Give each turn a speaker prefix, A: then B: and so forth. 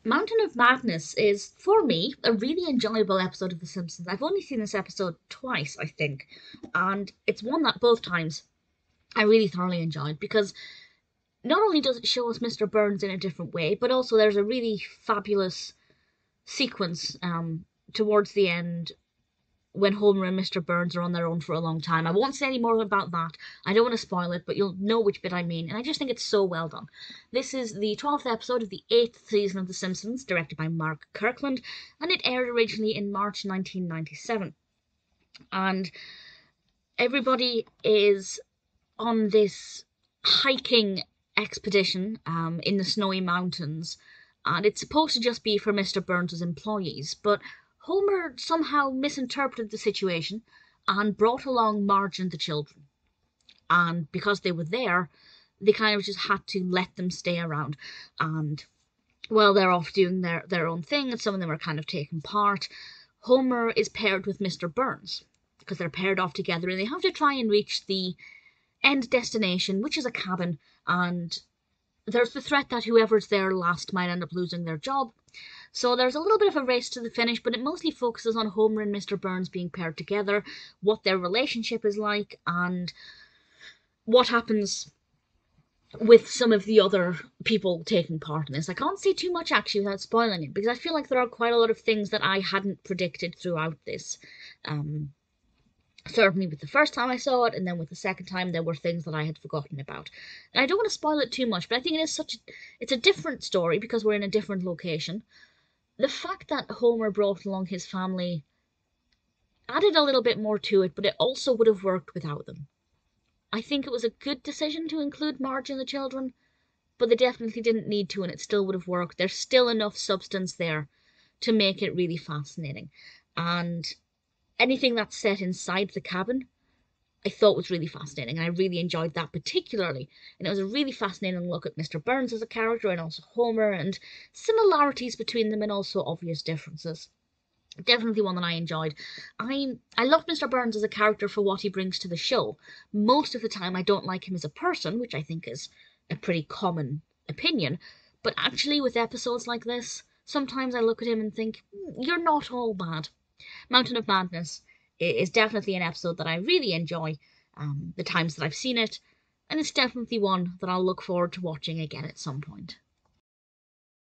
A: Mountain of Madness is, for me, a really enjoyable episode of The Simpsons. I've only seen this episode twice, I think, and it's one that both times I really thoroughly enjoyed because not only does it show us Mr. Burns in a different way, but also there's a really fabulous sequence towards the end when Homer and Mr. Burns are on their own for a long time. I won't say any more about that. I don't want to spoil it, but you'll know which bit I mean. And I just think it's so well done. This is the 12th episode of the 8th season of The Simpsons, directed by Mark Kirkland, and it aired originally in March 1997. And everybody is on this hiking expedition in the snowy mountains, and it's supposed to just be for Mr. Burns' employees, but Homer somehow misinterpreted the situation and brought along Marge and the children. And because they were there, they kind of just had to let them stay around. And while they're off doing their own thing, and some of them are kind of taking part, Homer is paired with Mr. Burns because they're paired off together and they have to try and reach the end destination, which is a cabin, and there's the threat that whoever's there last might end up losing their job. So there's a little bit of a race to the finish, but it mostly focuses on Homer and Mr. Burns being paired together, what their relationship is like, and what happens with some of the other people taking part in this. I can't say too much actually without spoiling it, because I feel like there are quite a lot of things that I hadn't predicted throughout this. Certainly with the first time I saw it, and then with the second time, there were things that I had forgotten about. And I don't want to spoil it too much, but I think it's a different story because we're in a different location. The fact that Homer brought along his family added a little bit more to it, but it also would have worked without them. I think it was a good decision to include Marge and the children, but they definitely didn't need to, and it still would have worked. There's still enough substance there to make it really fascinating. And anything that's set inside the cabin, I thought was really fascinating, and I really enjoyed that particularly. And it was a really fascinating look at Mr. Burns as a character and also Homer, and similarities between them and also obvious differences. Definitely one that I enjoyed. I love Mr. Burns as a character for what he brings to the show. Most of the time I don't like him as a person, which I think is a pretty common opinion, but actually with episodes like this, sometimes I look at him and think, you're not all bad. Mountain of Madness is definitely an episode that I really enjoy the times that I've seen it, and it's definitely one that I'll look forward to watching again at some point.